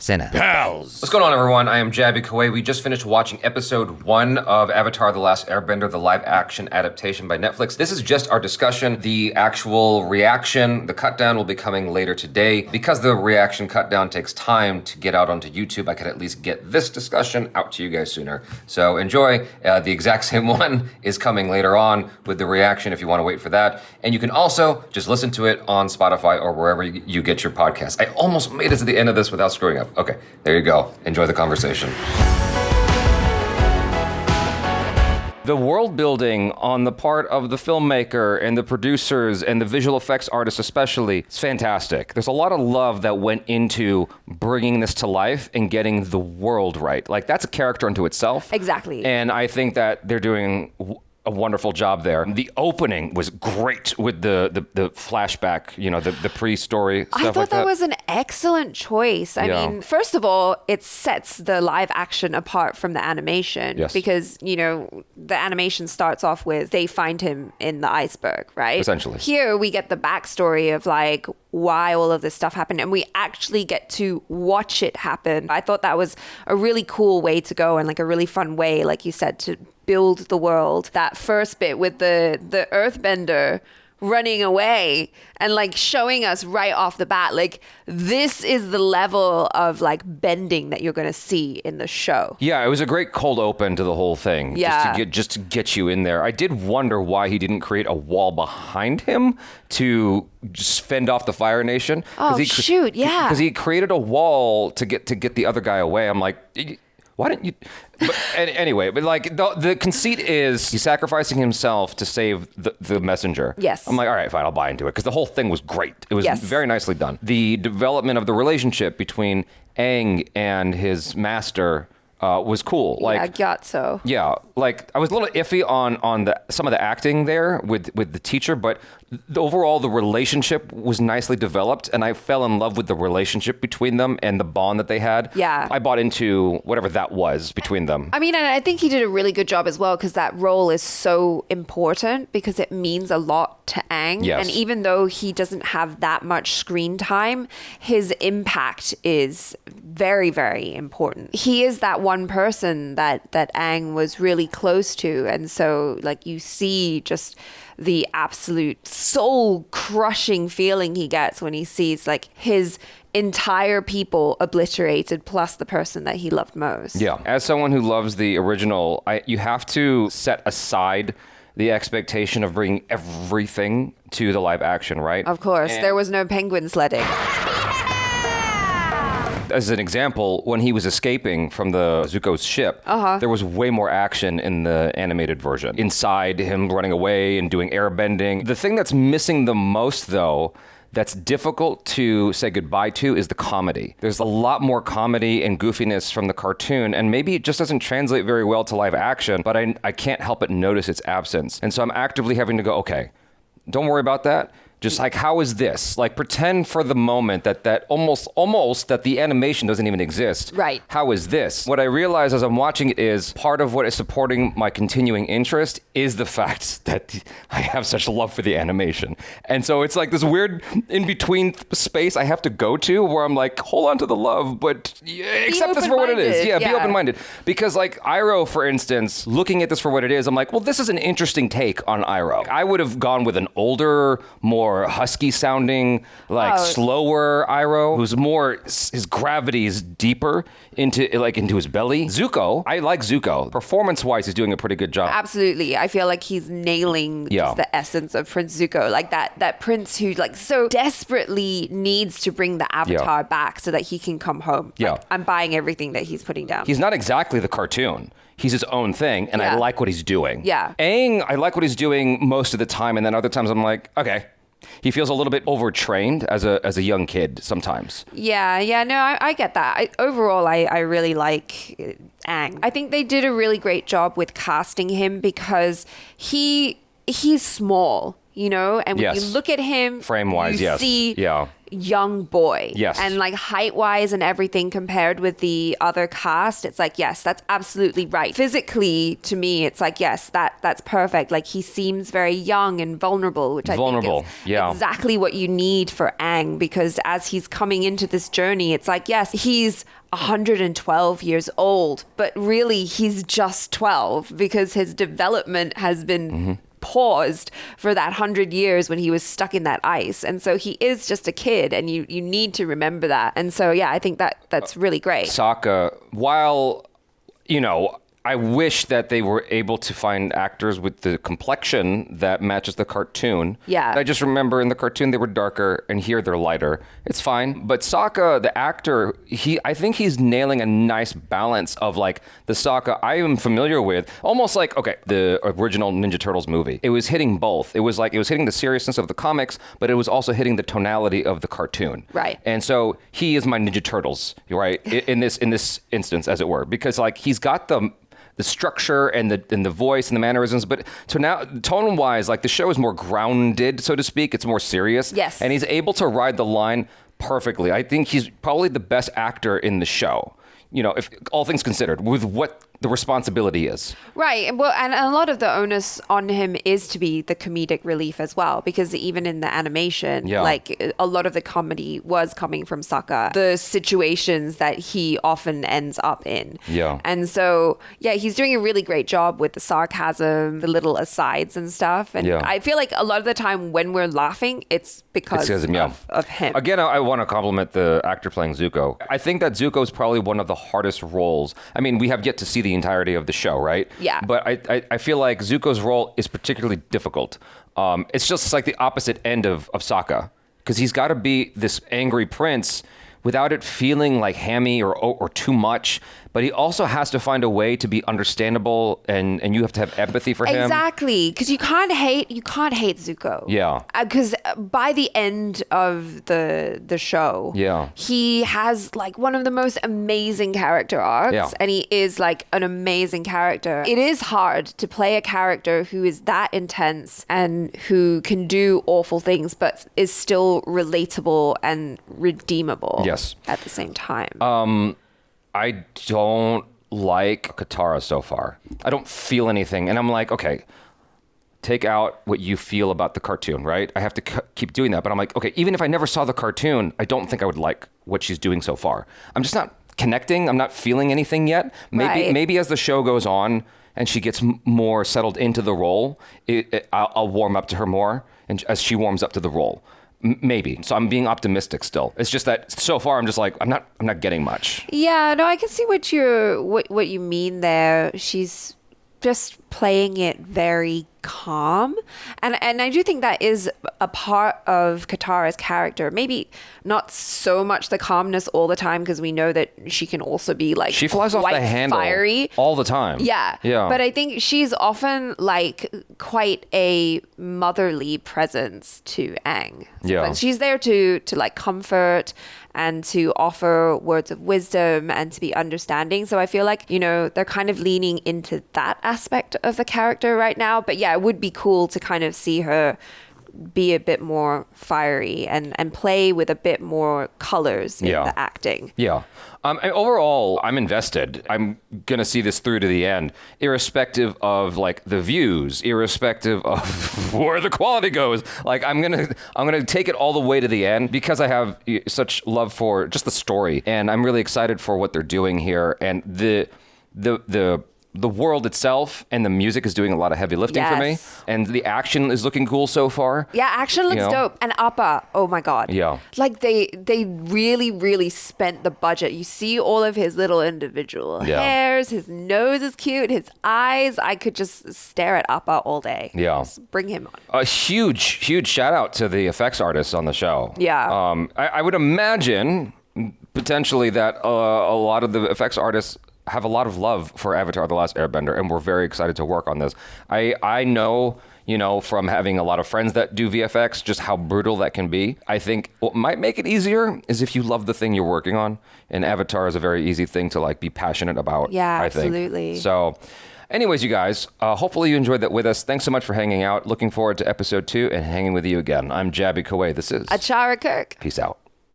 Pals. What's going on, everyone? I am Jabby Kawai. We just finished watching episode 1 of Avatar The Last Airbender, the live-action adaptation by Netflix. This is just our discussion. The actual reaction, the cut-down, will be coming later today. Because the reaction cut-down takes time to get out onto YouTube, I could at least get this discussion out to you guys sooner. So enjoy. The exact same one is coming later on with the reaction if you want to wait for that. And you can also just listen to it on Spotify or wherever you get your podcast. I almost made it to the end of this without screwing up. Okay, there you go. Enjoy the conversation. The world building on the part of the filmmaker and the producers and the visual effects artists especially is fantastic. There's a lot of love that went into bringing this to life and getting the world right. Like, that's a character unto itself. Exactly. And I think that they're doing a wonderful job there. The opening was great with the flashback, you know, the pre-story stuff like that. I thought that was an excellent choice. I mean, first of all, it sets the live action apart from the animation. Yes. Because, you know, the animation starts off with they find him in the iceberg, right? Essentially. Here we get the backstory of like why all of this stuff happened, and we actually get to watch it happen. I thought that was a really cool way to go and like a really fun way, like you said, to build the world. That first bit with the earthbender running away and like showing us right off the bat, like, this is the level of like bending that you're going to see in the show. Yeah, it was a great cold open to the whole thing. Yeah. Just to get you in there. I did wonder why he didn't create a wall behind him to just fend off the Fire Nation. Oh, shoot, yeah. Because he created a wall to get the other guy away. I'm like, why didn't you? But anyway, but like the conceit is he's sacrificing himself to save the messenger. Yes. I'm like, all right, fine, I'll buy into it because the whole thing was great. It was very nicely done. The development of the relationship between Aang and his master was cool. Like, I got so. Yeah, like I was a little iffy on some of the acting there with the teacher, but overall the relationship was nicely developed, and I fell in love with the relationship between them and the bond that they had. Yeah. I bought into whatever that was between them. I mean, and I think he did a really good job as well, because that role is so important because it means a lot to Aang. Yes. And even though he doesn't have that much screen time, his impact is very, very important. He is that one person that Aang was really close to. And so like you see just the absolute soul-crushing feeling he gets when he sees like his entire people obliterated, plus the person that he loved most. Yeah. As someone who loves the original, you have to set aside the expectation of bringing everything to the live action, right? Of course. There was no penguin sledding. As an example, when he was escaping from the Zuko's ship, there was way more action in the animated version. Inside, him running away and doing airbending. The thing that's missing the most, though, that's difficult to say goodbye to, is the comedy. There's a lot more comedy and goofiness from the cartoon, and maybe it just doesn't translate very well to live action, but I can't help but notice its absence. And so I'm actively having to go, okay, don't worry about that. Just like, how is this? Like, pretend for the moment that almost that the animation doesn't even exist. Right. How is this? What I realize as I'm watching it is part of what is supporting my continuing interest is the fact that I have such love for the animation. And so it's like this weird in-between space I have to go to where I'm like, hold on to the love, but accept this for what it is. Yeah, be open-minded. Because like Iroh, for instance, looking at this for what it is, I'm like, well, this is an interesting take on Iroh. I would have gone with an older, more husky sounding, like slower Iroh, who's more, his gravity is deeper into his belly. Zuko, I like Zuko. Performance-wise, he's doing a pretty good job. Absolutely. I feel like he's nailing just the essence of Prince Zuko. Like that prince who like so desperately needs to bring the Avatar back so that he can come home. Yeah. Like, I'm buying everything that he's putting down. He's not exactly the cartoon. He's his own thing, and I like what he's doing. Yeah. Aang, I like what he's doing most of the time, and then other times I'm like, okay. He feels a little bit overtrained as a young kid sometimes. Yeah, no, I get that. Overall, I really like Aang. I think they did a really great job with casting him because he's small. you know? And when Yes. you look at him, Frame-wise, you yes. see Yeah. young boy. Yes. And like height-wise and everything compared with the other cast, it's like, yes, that's absolutely right. Physically, to me, it's like, yes, that's perfect. Like he seems very young and vulnerable, which I think is yeah. exactly what you need for Aang, because as he's coming into this journey, it's like, yes, he's 112 years old, but really he's just 12 because his development has been paused for that 100 years when he was stuck in that ice. And so he is just a kid, and you need to remember that. And so, yeah, I think that's really great. Sokka, while, you know, I wish that they were able to find actors with the complexion that matches the cartoon. Yeah. I just remember in the cartoon they were darker, and here they're lighter. It's fine. But Sokka, the actor, I think he's nailing a nice balance of like the Sokka I am familiar with. Almost like, okay, the original Ninja Turtles movie. It was hitting both. It was hitting the seriousness of the comics, but it was also hitting the tonality of the cartoon. Right. And so he is my Ninja Turtles, right? in this instance, as it were, because like he's got the structure and the voice and the mannerisms, but tone wise, like the show is more grounded, so to speak. It's more serious. Yes. And he's able to ride the line perfectly. I think he's probably the best actor in the show, you know, if all things considered, with what the responsibility is. Right. Well, and a lot of the onus on him is to be the comedic relief as well, because even in the animation, like a lot of the comedy was coming from Sokka, the situations that he often ends up in. Yeah. And so, yeah, he's doing a really great job with the sarcasm, the little asides and stuff. And I feel like a lot of the time when we're laughing, it's because of him. Again, I want to compliment the actor playing Zuko. I think that Zuko is probably one of the hardest roles. I mean, we have yet to see the entirety of the show, right? Yeah. But I feel like Zuko's role is particularly difficult. It's just like the opposite end of Sokka, because he's got to be this angry prince without it feeling like hammy or too much. But he also has to find a way to be understandable, and you have to have empathy for him. Exactly, because you can't hate Zuko. Yeah. Because by the end of the show, he has like one of the most amazing character arcs, and he is like an amazing character. It is hard to play a character who is that intense and who can do awful things, but is still relatable and redeemable. Yes. At the same time. I don't like Katara so far. I don't feel anything. And I'm like, okay, take out what you feel about the cartoon, right? I have to keep doing that. But I'm like, okay, even if I never saw the cartoon, I don't think I would like what she's doing so far. I'm just not connecting. I'm not feeling anything yet. Maybe as the show goes on and she gets more settled into the role, I'll warm up to her more, and as she warms up to the role. Maybe. So I'm being optimistic still. It's just that so far I'm just like, I'm not getting much. Yeah, no, I can see what you mean there. She's just playing it very calm, and I do think that is a part of Katara's character. Maybe not so much the calmness all the time, because we know that she can also be like, she flies off the handle fiery all the time. Yeah. But I think she's often like quite a motherly presence to Aang. But she's there to like comfort and to offer words of wisdom and to be understanding. So I feel like, you know, they're kind of leaning into that aspect of the character right now. But yeah, it would be cool to kind of see her be a bit more fiery and play with a bit more colors in the acting. Yeah. And overall, I'm invested. I'm going to see this through to the end, irrespective of like the views, irrespective of where the quality goes. Like I'm going to take it all the way to the end, because I have such love for just the story, and I'm really excited for what they're doing here, and the world itself and the music is doing a lot of heavy lifting for me. And the action is looking cool so far. Yeah, action looks dope. And Appa, oh my God. Yeah. Like they really, really spent the budget. You see all of his little individual hairs, his nose is cute, his eyes. I could just stare at Appa all day. Yeah. Just bring him on. A huge shout out to the effects artists on the show. Yeah. I would imagine potentially that a lot of the effects artists have a lot of love for Avatar The Last Airbender, and we're very excited to work on this. I know, you know, from having a lot of friends that do VFX, just how brutal that can be. I think what might make it easier is if you love the thing you're working on, and Avatar is a very easy thing to like be passionate about. Yeah, I think. absolutely. So Anyways, you guys, hopefully you enjoyed that with us. Thanks so much for hanging out. Looking forward to episode 2 and hanging with you again. I'm Jabby Kuwait. This is Achara Kirk. Peace out.